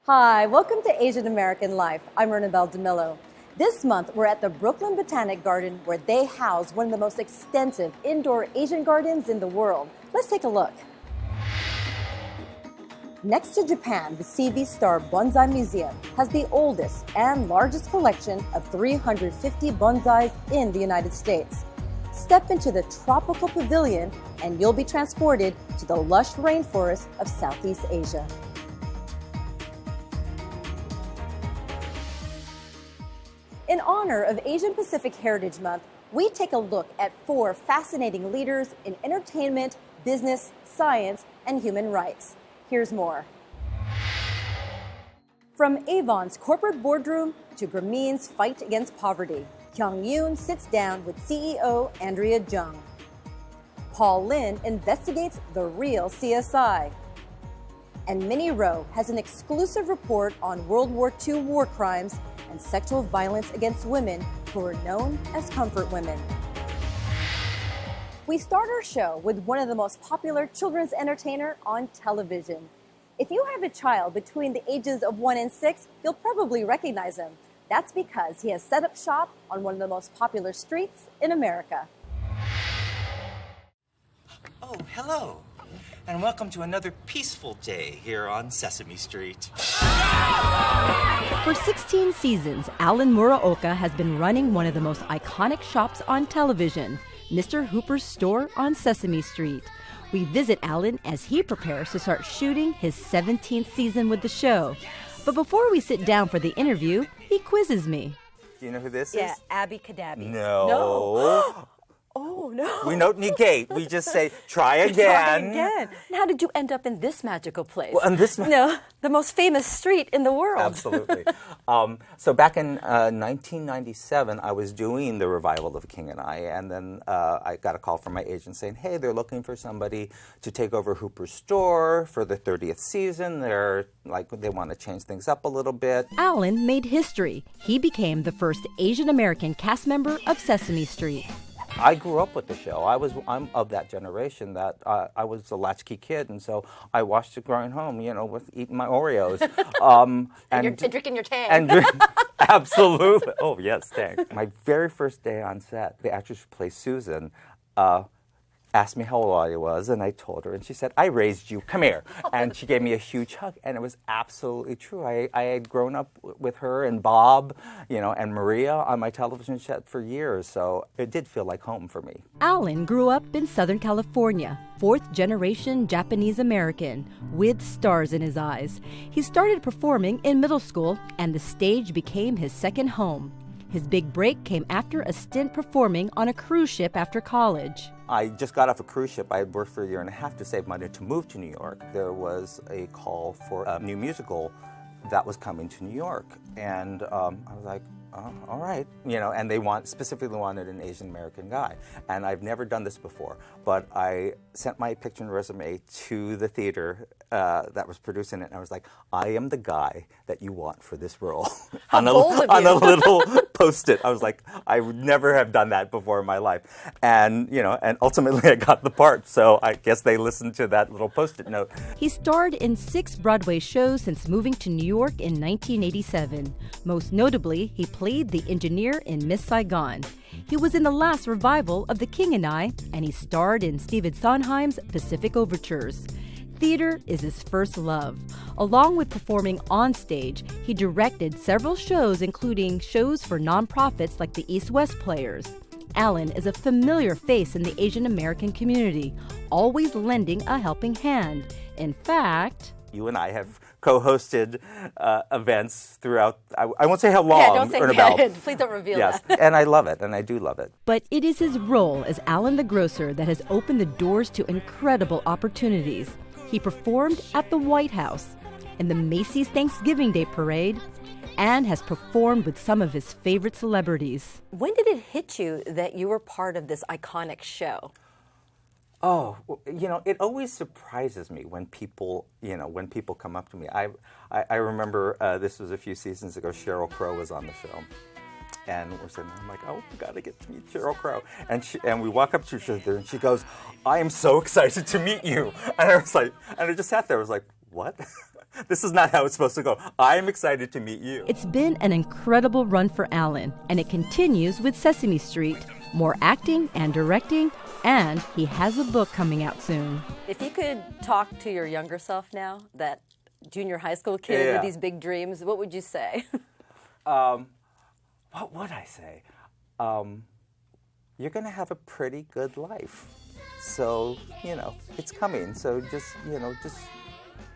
Hi, welcome to Asian American Life. I'm Ernabel Demillo. This month, we're at the Brooklyn Botanic Garden where they house one of the most extensive indoor Asian gardens in the world. Let's take a look. Next to Japan, the CV Star Bonsai Museum has the oldest and largest collection of 350 bonsais in the United States. Step into the tropical pavilion and you'll be transported to the lush rainforest of Southeast Asia. In honor of Asian Pacific Heritage Month, we take a look at 4 fascinating leaders in entertainment, business, science, and human rights. Here's more. From Avon's corporate boardroom to Grameen's fight against poverty, Kyung Yoon sits down with CEO Andrea Jung. Paul Lin investigates the real CSI. And Minnie Roh has an exclusive report on World War II war crimes and sexual violence against women who are known as comfort women. We start our show with one of the most popular children's entertainers on television. If you have a child between the ages of 1 and 6, you'll probably recognize him. That's because he has set up shop on one of the most popular streets in America. Oh, hello, and welcome to another peaceful day here on Sesame Street. For 16 seasons, Alan Muraoka has been running one of the most iconic shops on television, Mr. Hooper's store on Sesame Street. We visit Alan as he prepares to start shooting his 17th season with the show. But before we sit down for the interview, he quizzes me. Do you know who this is? Yeah, Abby Kadabi. No. Oh, no. We don't negate. We just say, try again. Try again. And how did you end up in this magical place? Well, and this No, the most famous street in the world. Absolutely. So back in 1997, I was doing the revival of King and I, and then I got a call from my agent saying, hey, they're looking for somebody to take over Hooper's store for the 30th season. They want to change things up a little bit. Alan made history. He became the first Asian American cast member of Sesame Street. I grew up with the show. I'm of that generation that I was a latchkey kid, and so I watched it growing home, with eating my Oreos. And drinking your Tang. Absolutely. Oh, yes, Tang. My very first day on set, the actress who plays Susan asked me how old I was, and I told her, and she said, I raised you, come here. And she gave me a huge hug, and it was absolutely true. I had grown up with her and Bob, and Maria on my television set for years, so it did feel like home for me. Alan grew up in Southern California, 4th-generation Japanese American, with stars in his eyes. He started performing in middle school, and the stage became his second home. His big break came after a stint performing on a cruise ship after college. I just got off a cruise ship. I had worked for a year and a half to save money to move to New York. There was a call for a new musical that was coming to New York. And I was like, all right, and they specifically wanted an Asian American guy. And I've never done this before, but I sent my picture and resume to the theater that was producing it, and I was like, I am the guy that you want for this role. on a little Post-it. I was like, I would never have done that before in my life. And, and ultimately I got the part, so I guess they listened to that little Post-it note. He starred in 6 Broadway shows since moving to New York in 1987. Most notably, he played the engineer in Miss Saigon. He was in the last revival of The King and I, and he starred in Stephen Sondheim's Pacific Overtures. Theater is his first love. Along with performing on stage, he directed several shows, including shows for nonprofits like the East-West Players. Alan is a familiar face in the Asian American community, always lending a helping hand. In fact, you and I have co-hosted events throughout, I won't say how long. Yeah, don't say that. Please don't reveal that. Yes, and I love it, and I do love it. But it is his role as Alan the Grocer that has opened the doors to incredible opportunities. He performed at the White House, in the Macy's Thanksgiving Day Parade, and has performed with some of his favorite celebrities. When did it hit you that you were part of this iconic show? Oh, it always surprises me when people, come up to me. I remember this was a few seasons ago. Sheryl Crow was on the show, and we're sitting there, I'm like, oh, we got to get to meet Sheryl Crow. And we walk up to each other, and she goes, I am so excited to meet you. And I was like, and I just sat there, I was like, what? This is not how it's supposed to go. I'm excited to meet you. It's been an incredible run for Alan, and it continues with Sesame Street. More acting and directing, and he has a book coming out soon. If you could talk to your younger self now, that junior high school kid with these big dreams, what would you say? What would I say? You're going to have a pretty good life. So, it's coming. So just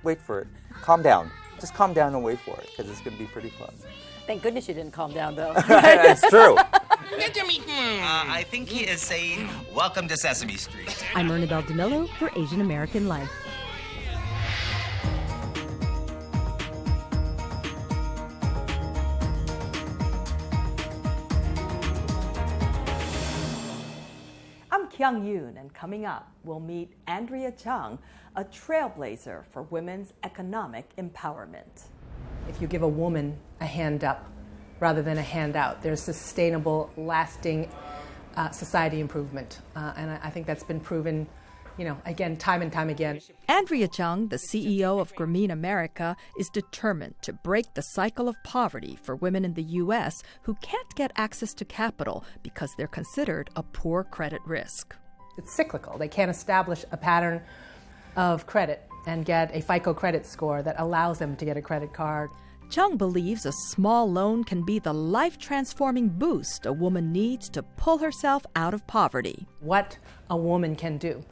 wait for it. Calm down. Just calm down and wait for it, because it's going to be pretty fun. Thank goodness you didn't calm down, though. That's true. I think he is saying, welcome to Sesame Street. I'm Ernabel Demillo for Asian American Life. I'm Kyung Yoon, and coming up, we'll meet Andrea Jung, a trailblazer for women's economic empowerment. If you give a woman a hand up rather than a handout, there's sustainable, lasting society improvement. And I think that's been proven, again, time and time again. Andrea Jung, the CEO of Grameen America, is determined to break the cycle of poverty for women in the U.S. who can't get access to capital because they're considered a poor credit risk. It's cyclical. They can't establish a pattern of credit and get a FICO credit score that allows them to get a credit card. Jung believes a small loan can be the life-transforming boost a woman needs to pull herself out of poverty. What a woman can do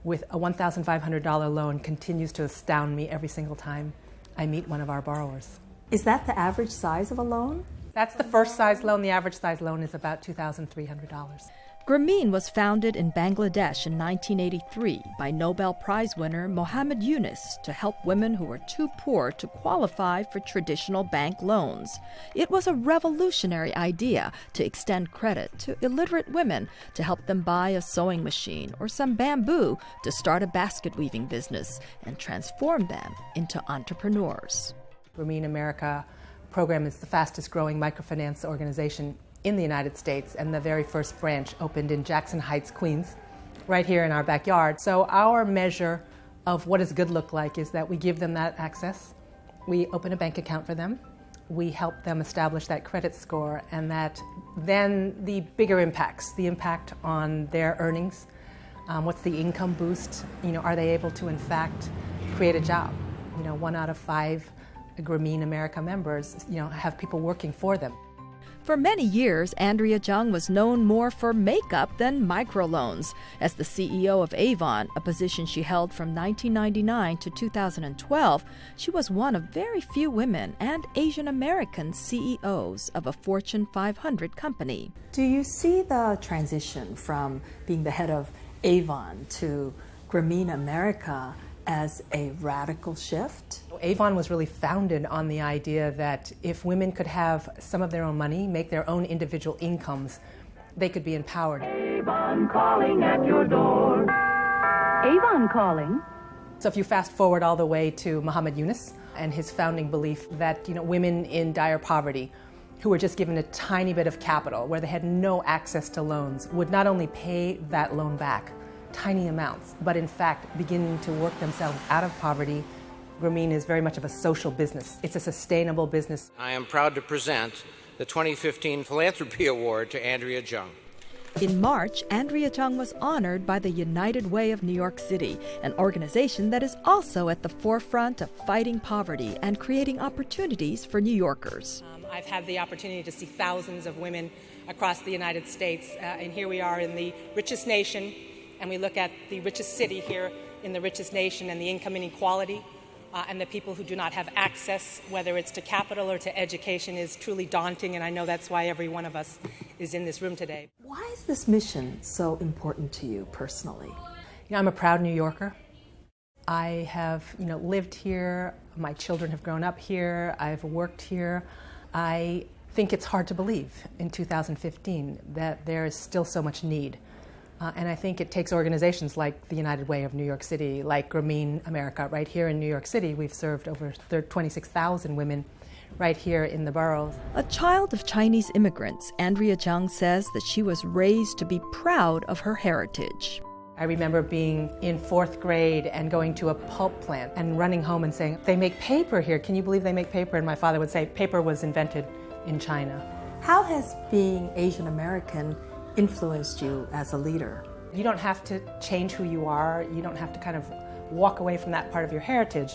with a $1,500 loan continues to astound me every single time I meet one of our borrowers. Is that the average size of a loan? That's the first size loan. The average size loan is about $2,300. Grameen was founded in Bangladesh in 1983 by Nobel Prize winner Muhammad Yunus to help women who were too poor to qualify for traditional bank loans. It was a revolutionary idea to extend credit to illiterate women to help them buy a sewing machine or some bamboo to start a basket weaving business and transform them into entrepreneurs. Grameen America program is the fastest growing microfinance organization in the United States, and the very first branch opened in Jackson Heights, Queens, right here in our backyard. So our measure of what does good look like is that we give them that access, we open a bank account for them, we help them establish that credit score, and that then the bigger impacts, the impact on their earnings, what's the income boost, are they able to in fact create a job? 1 out of 5 Grameen America members, have people working for them. For many years, Andrea Jung was known more for makeup than microloans. As the CEO of Avon, a position she held from 1999 to 2012, she was one of very few women and Asian American CEOs of a Fortune 500 company. Do you see the transition from being the head of Avon to Grameen America as a radical shift? Avon was really founded on the idea that if women could have some of their own money, make their own individual incomes, they could be empowered. Avon calling at your door. Avon calling. So if you fast forward all the way to Muhammad Yunus and his founding belief that women in dire poverty who were just given a tiny bit of capital where they had no access to loans would not only pay that loan back, tiny amounts, but in fact beginning to work themselves out of poverty. Grameen is very much of a social business. It's a sustainable business. I am proud to present the 2015 Philanthropy Award to Andrea Jung. In March, Andrea Jung was honored by the United Way of New York City, an organization that is also at the forefront of fighting poverty and creating opportunities for New Yorkers. I've had the opportunity to see thousands of women across the United States, and here we are in the richest nation, and we look at the richest city here in the richest nation and the income inequality and the people who do not have access, whether it's to capital or to education, is truly daunting, and I know that's why every one of us is in this room today. Why is this mission so important to you personally? I'm a proud New Yorker. I have lived here, my children have grown up here, I've worked here. I think it's hard to believe in 2015 that there is still so much need. And I think it takes organizations like the United Way of New York City, like Grameen America. Right here in New York City, we've served over 26,000 women right here in the boroughs. A child of Chinese immigrants, Andrea Jung says that she was raised to be proud of her heritage. I remember being in 4th grade and going to a pulp plant and running home and saying, they make paper here. Can you believe they make paper? And my father would say, paper was invented in China. How has being Asian American influenced you as a leader? You don't have to change who you are. You don't have to kind of walk away from that part of your heritage,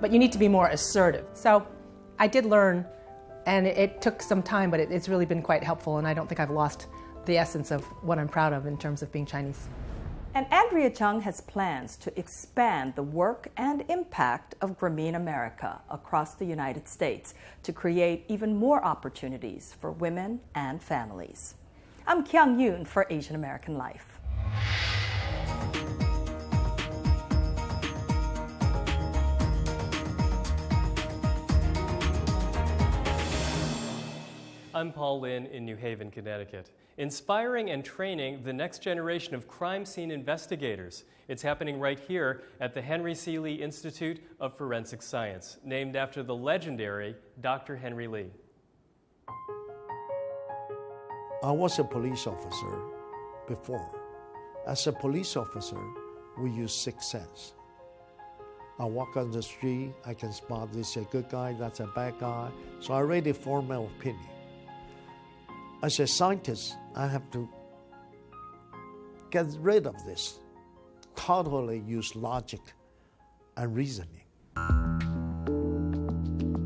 but you need to be more assertive. So I did learn, and it took some time, but it's really been quite helpful, and I don't think I've lost the essence of what I'm proud of in terms of being Chinese. And Andrea Jung has plans to expand the work and impact of Grameen America across the United States to create even more opportunities for women and families. I'm Kyung Yoon for Asian American Life. I'm Paul Lin in New Haven, Connecticut, inspiring and training the next generation of crime scene investigators. It's happening right here at the Henry C. Lee Institute of Forensic Science, named after the legendary Dr. Henry Lee. I was a police officer before. As a police officer, we use sixth sense. I walk on the street, I can spot this is a good guy, that's a bad guy, so I already form my opinion. As a scientist, I have to get rid of this, totally use logic and reasoning.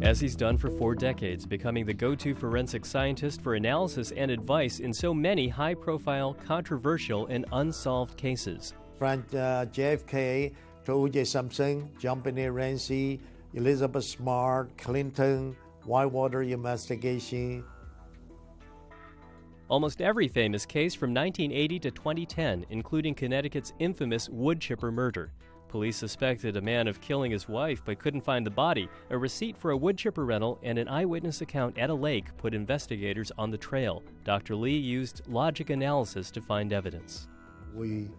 As he's done for 4 decades, becoming the go-to forensic scientist for analysis and advice in so many high-profile, controversial, and unsolved cases. From JFK to OJ Simpson, Jumping Ramsey, Elizabeth Smart, Clinton, Whitewater investigation. Almost every famous case from 1980 to 2010, including Connecticut's infamous wood chipper murder. Police suspected a man of killing his wife but couldn't find the body. A receipt for a wood chipper rental and an eyewitness account at a lake put investigators on the trail. Dr. Lee used logic analysis to find evidence. We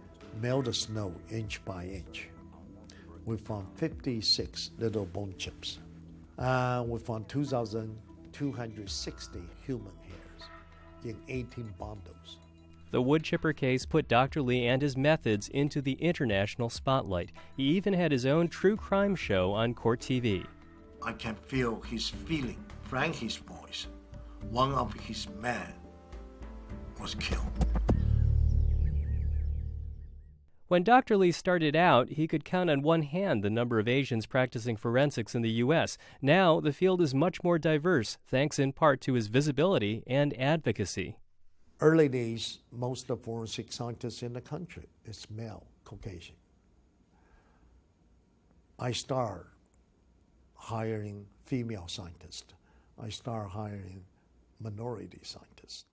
melt the snow inch by inch. We found 56 little bone chips. We found 2,260 human hairs in 18 bundles. The wood chipper case put Dr. Lee and his methods into the international spotlight. He even had his own true crime show on Court TV. I can feel his feeling, Frankie's voice. One of his men was killed. When Dr. Lee started out, he could count on one hand the number of Asians practicing forensics in the U.S. Now, the field is much more diverse, thanks in part to his visibility and advocacy. Early days, most of the forensic scientists in the country is male, Caucasian. I start hiring female scientists. I start hiring minority scientists.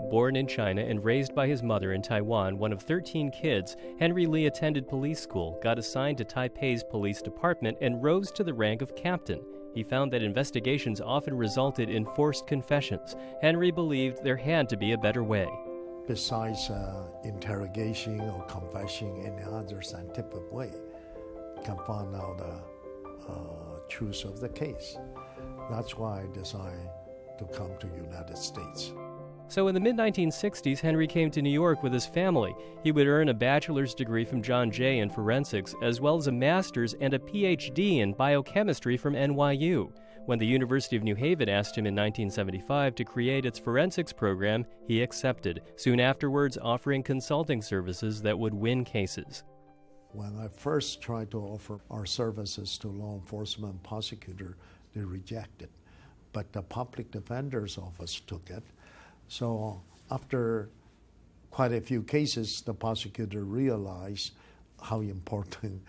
Born in China and raised by his mother in Taiwan, one of 13 kids, Henry Lee attended police school, got assigned to Taipei's police department, and rose to the rank of captain. He found that investigations often resulted in forced confessions. Henry believed there had to be a better way. Besides interrogation or confession in any other scientific way, you can find out the truth of the case. That's why I decided to come to the United States. So in the mid-1960s, Henry came to New York with his family. He would earn a bachelor's degree from John Jay in forensics, as well as a master's and a PhD in biochemistry from NYU. When the University of New Haven asked him in 1975 to create its forensics program, he accepted, soon afterwards offering consulting services that would win cases. When I first tried to offer our services to law enforcement and prosecutor, they rejected. But the public defender's office took it. So after quite a few cases, the prosecutor realized how important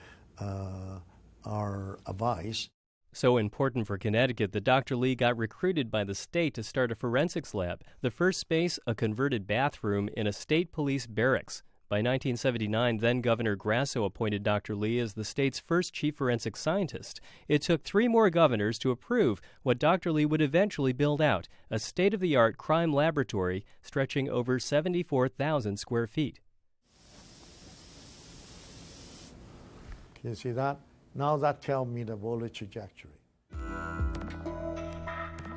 our advice. So important for Connecticut that Dr. Lee got recruited by the state to start a forensics lab, the first space a converted bathroom in a state police barracks. By 1979, then-Governor Grasso appointed Dr. Lee as the state's first chief forensic scientist. It took 3 more governors to approve what Dr. Lee would eventually build out, a state-of-the-art crime laboratory stretching over 74,000 square feet. Can you see that? Now that tells me the voltage trajectory.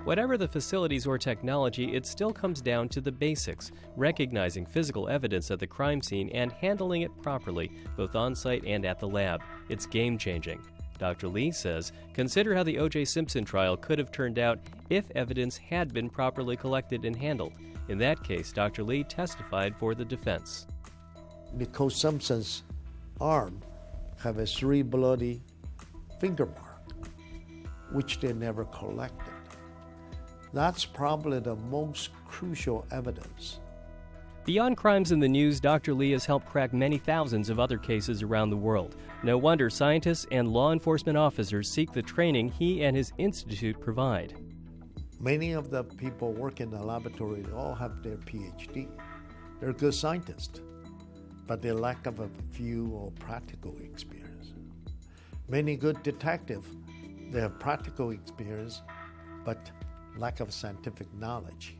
Whatever the facilities or technology, it still comes down to the basics, recognizing physical evidence at the crime scene and handling it properly, both on-site and at the lab. It's game-changing. Dr. Lee says, consider how the OJ Simpson trial could have turned out if evidence had been properly collected and handled. In that case, Dr. Lee testified for the defense. Because Simpson's arm have a 3 bloody finger mark, which they never collected. That's probably the most crucial evidence. Beyond crimes in the news, Dr. Lee has helped crack many thousands of other cases around the world. No wonder scientists and law enforcement officers seek the training he and his institute provide. Many of the people working in the laboratory all have their PhD. They're good scientists, but they lack of a few or practical experience. Many good detectives, they have practical experience, but lack of scientific knowledge.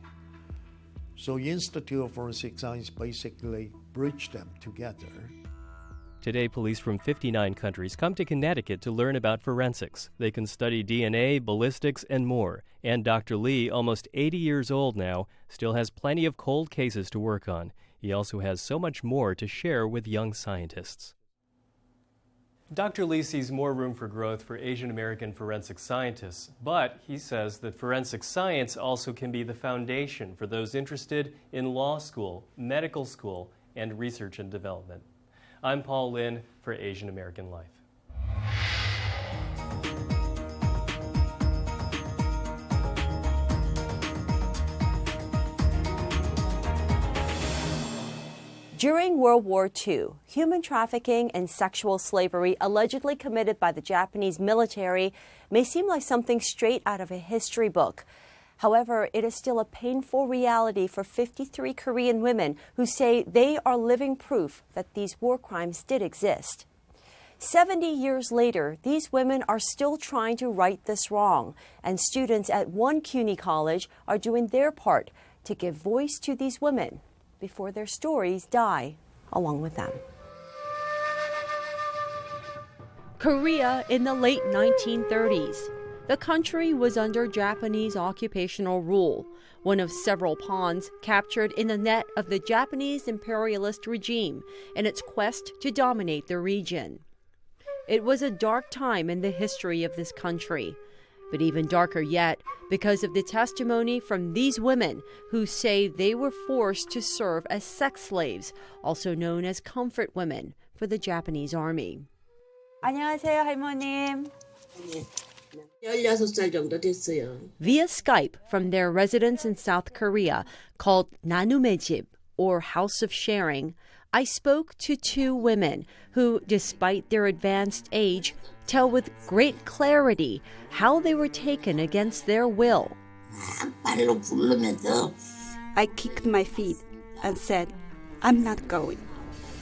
So Institute of Forensic Science basically bridged them together. Today, police from 59 countries come to Connecticut to learn about forensics. They can study DNA, ballistics, and more. And Dr. Lee, almost 80 years old now, still has plenty of cold cases to work on. He also has so much more to share with young scientists. Dr. Lee sees more room for growth for Asian American forensic scientists, but he says that forensic science also can be the foundation for those interested in law school, medical school, and research and development. I'm Paul Lin for Asian American Life. During World War II, human trafficking and sexual slavery allegedly committed by the Japanese military may seem like something straight out of a history book. However, it is still a painful reality for 53 Korean women who say they are living proof that these war crimes did exist. 70 years later, these women are still trying to right this wrong, and students at one CUNY college are doing their part to give voice to these women before their stories die along with them. Korea in the late 1930s. The country was under Japanese occupational rule, one of several pawns captured in the net of the Japanese imperialist regime in its quest to dominate the region. It was a dark time in the history of this country, but even darker yet because of the testimony from these women who say they were forced to serve as sex slaves, also known as comfort women, for the Japanese army. 안녕하세요, 할머님. 16살 정도 됐어요. Via Skype from their residence in South Korea, called 나눔의 집, or House of Sharing, I spoke to two women who, despite their advanced age, tell with great clarity how they were taken against their will. I kicked my feet and said, I'm not going.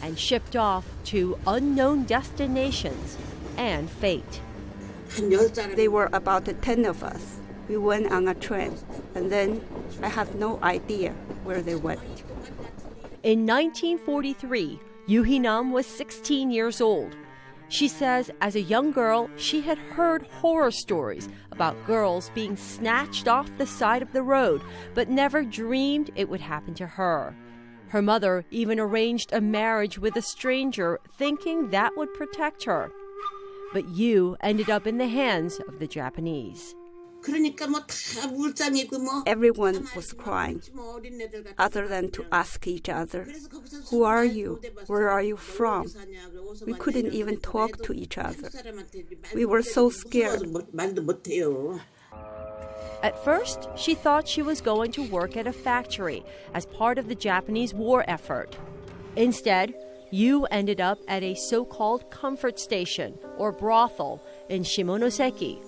And shipped off to unknown destinations and fate. There were about 10 of us. We went on a train, and then I have no idea where they went. In 1943, Yoo Hee-nam was 16 years old. She says as a young girl, she had heard horror stories about girls being snatched off the side of the road, but never dreamed it would happen to her. Her mother even arranged a marriage with a stranger, thinking that would protect her. But Yoo ended up in the hands of the Japanese. Everyone was crying, other than to ask each other, who are you? Where are you from? We couldn't even talk to each other. We were so scared. At first, she thought she was going to work at a factory as part of the Japanese war effort. Instead, Yoo ended up at a so-called comfort station, or brothel, in Shimonoseki,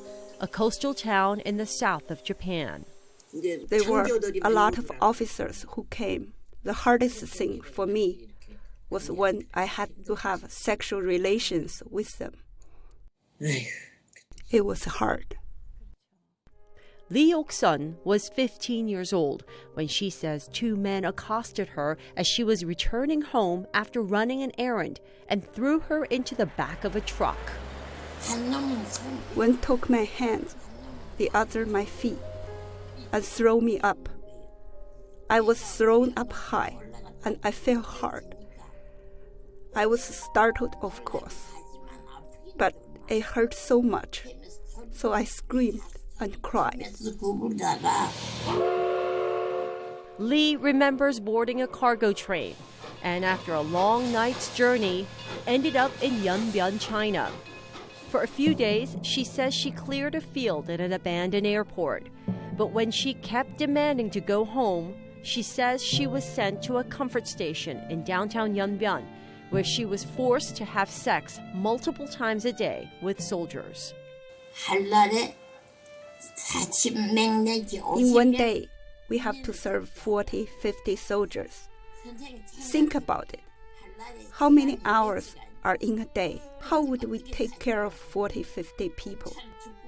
a coastal town in the south of Japan. There were a lot of officers who came. The hardest thing for me was when I had to have sexual relations with them. It was hard. Lee Ok-sun was 15 years old when she says two men accosted her as she was returning home after running an errand and threw her into the back of a truck. One took my hands, the other my feet. and throw me up. I was thrown up high, and I fell hard. I was startled, of course, but it hurt so much, so I screamed and cried. Lee remembers boarding a cargo train and after a long night's journey, ended up in Yanbian, China. For a few days, she says she cleared a field at an abandoned airport. But when she kept demanding to go home, she says she was sent to a comfort station in downtown Yanbian, where she was forced to have sex multiple times a day with soldiers. In one day, we have to serve 40, 50 soldiers. Think about it. How many hours are in a day? How would we take care of 40, 50 people?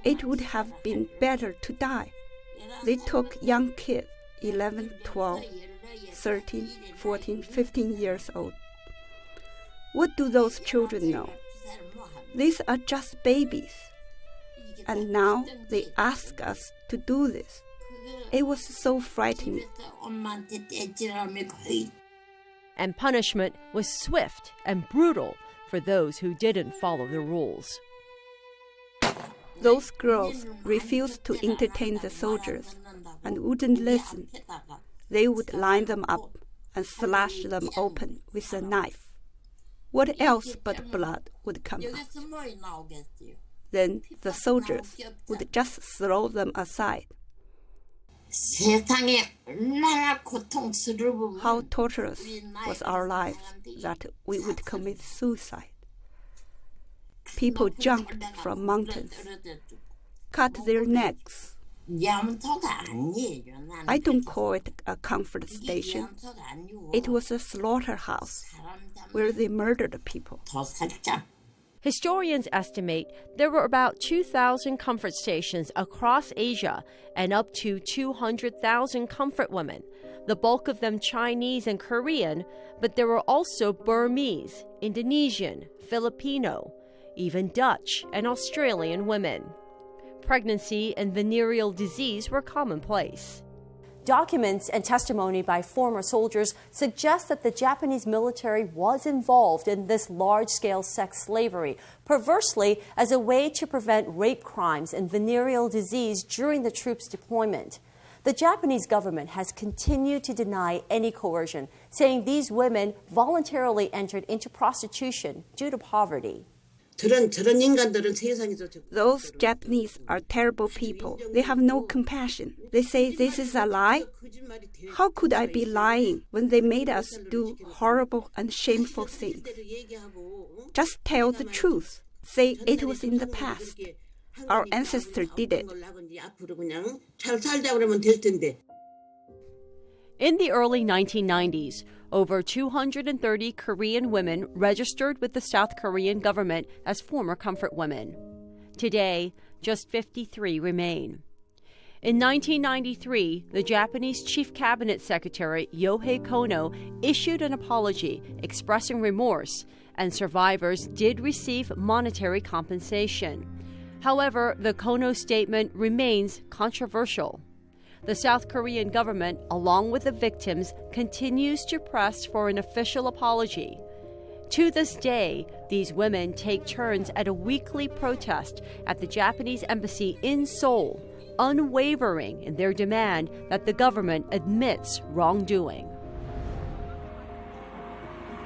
It would have been better to die. They took young kids, 11, 12, 13, 14, 15 years old. What do those children know? These are just babies. And now they ask us to do this. It was so frightening. And punishment was swift and brutal for those who didn't follow the rules. Those girls refused to entertain the soldiers and wouldn't listen. They would line them up and slash them open with a knife. What else but blood would come out? Then the soldiers would just throw them aside. How torturous was our life that we would commit suicide. People jumped from mountains, cut their necks. I don't call it a comfort station. It was a slaughterhouse where they murdered people. Historians estimate there were about 2,000 comfort stations across Asia and up to 200,000 comfort women, the bulk of them Chinese and Korean, but there were also Burmese, Indonesian, Filipino, even Dutch and Australian women. Pregnancy and venereal disease were commonplace. Documents and testimony by former soldiers suggest that the Japanese military was involved in this large-scale sex slavery, perversely as a way to prevent rape crimes and venereal disease during the troops' deployment. The Japanese government has continued to deny any coercion, saying these women voluntarily entered into prostitution due to poverty. Those Japanese are terrible people. They have no compassion. They say this is a lie. How could I be lying when they made us do horrible and shameful things? Just tell the truth. Say it was in the past. Our ancestors did it. In the early 1990s, over 230 Korean women registered with the South Korean government as former comfort women. Today, just 53 remain. In 1993, the Japanese Chief Cabinet Secretary Yohei Kono issued an apology expressing remorse, and survivors did receive monetary compensation. However, the Kono statement remains controversial. The South Korean government, along with the victims, continues to press for an official apology. To this day, these women take turns at a weekly protest at the Japanese embassy in Seoul, unwavering in their demand that the government admits wrongdoing.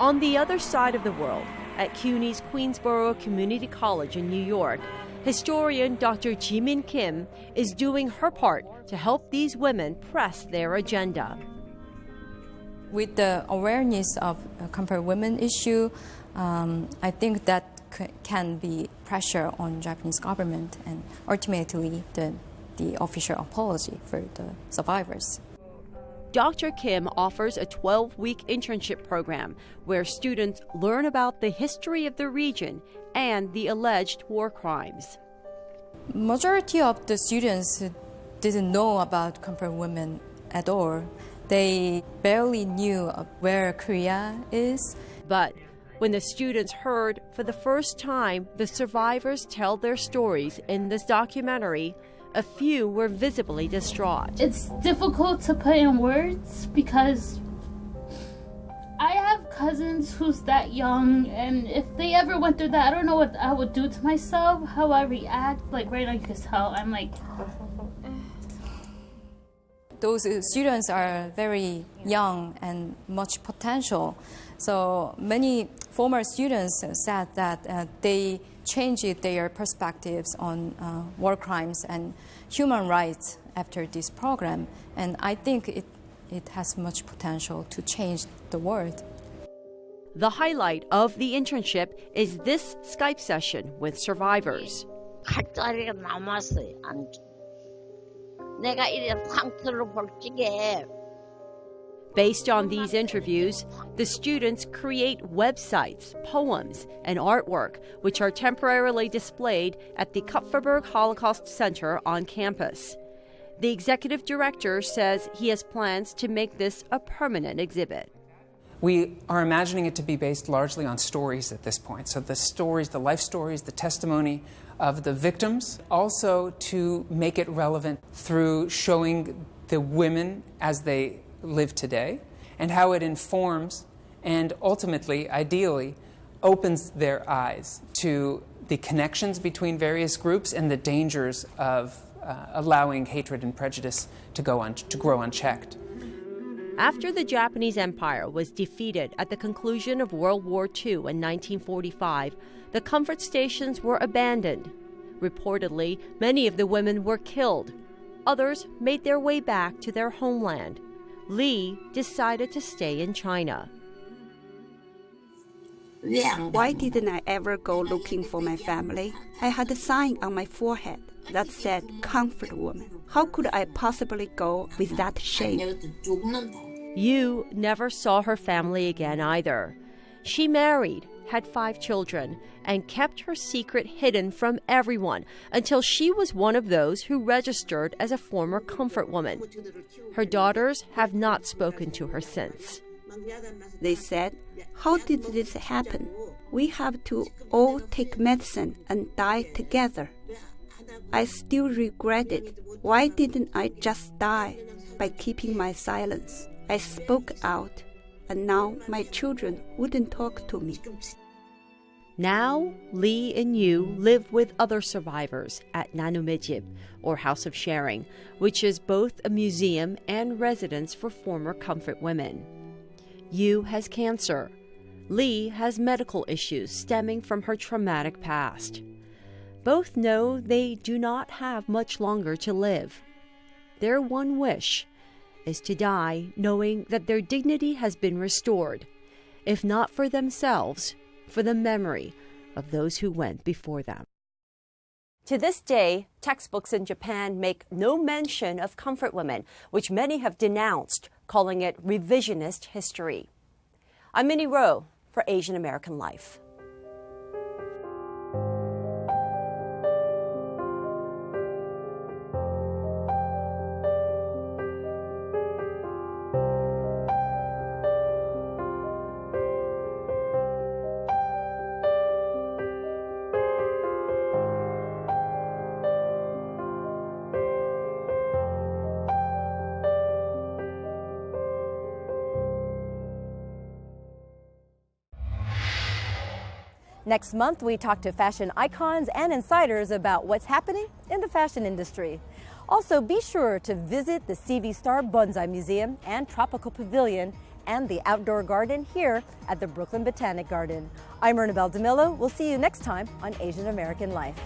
On the other side of the world, at CUNY's Queensborough Community College in New York, historian Dr. Jimin Kim is doing her part to help these women press their agenda. With the awareness of comfort women issue, I think that can be pressure on Japanese government and ultimately the official apology for the survivors. Dr. Kim offers a 12-week internship program where students learn about the history of the region and the alleged war crimes. Majority of the students didn't know about comfort women at all. They barely knew where Korea is. But when the students heard for the first time the survivors tell their stories in this documentary, A few were visibly distraught. It's difficult to put in words because I have cousins who's that young, and if they ever went through that, I don't know what I would do to myself, how I react. Like right now you can tell I'm like... Those students are very young and much potential. So many former students said that they changed their perspectives on war crimes and human rights after this program. And I think it has much potential to change the world. The highlight of the internship is this Skype session with survivors. 갈 자리가 남았어요. 내가 이런 상태로 볼 적에. Based on these interviews, the students create websites, poems, and artwork, which are temporarily displayed at the Kupferberg Holocaust Center on campus. The executive director says he has plans to make this a permanent exhibit. We are imagining it to be based largely on stories at this point. So the stories, the life stories, the testimony of the victims, also to make it relevant through showing the women as they live today and how it informs and ultimately, ideally, opens their eyes to the connections between various groups and the dangers of allowing hatred and prejudice to grow unchecked. After the Japanese Empire was defeated at the conclusion of World War II in 1945, the comfort stations were abandoned. Reportedly, many of the women were killed. Others made their way back to their homeland. Lee decided to stay in China. Why didn't I ever go looking for my family? I had a sign on my forehead that said, "Comfort woman." How could I possibly go with that shame? Yu never saw her family again either. She married, had 5 children, and kept her secret hidden from everyone until she was one of those who registered as a former comfort woman. Her daughters have not spoken to her since. They said, "How did this happen? We have to all take medicine and die together." I still regret it. Why didn't I just die by keeping my silence? I spoke out, and now my children wouldn't talk to me. Now, Lee and Yu live with other survivors at Nanumijib, or House of Sharing, which is both a museum and residence for former comfort women. Yu has cancer. Lee has medical issues stemming from her traumatic past. Both know they do not have much longer to live. Their one wish is to die knowing that their dignity has been restored, if not for themselves, for the memory of those who went before them. To this day, textbooks in Japan make no mention of comfort women, which many have denounced, calling it revisionist history. I'm Minnie Roh for Asian American Life. Next month, we talk to fashion icons and insiders about what's happening in the fashion industry. Also, be sure to visit the CV Star Bonsai Museum and Tropical Pavilion and the outdoor garden here at the Brooklyn Botanic Garden. I'm Ernabel Demillo. We'll see you next time on Asian American Life.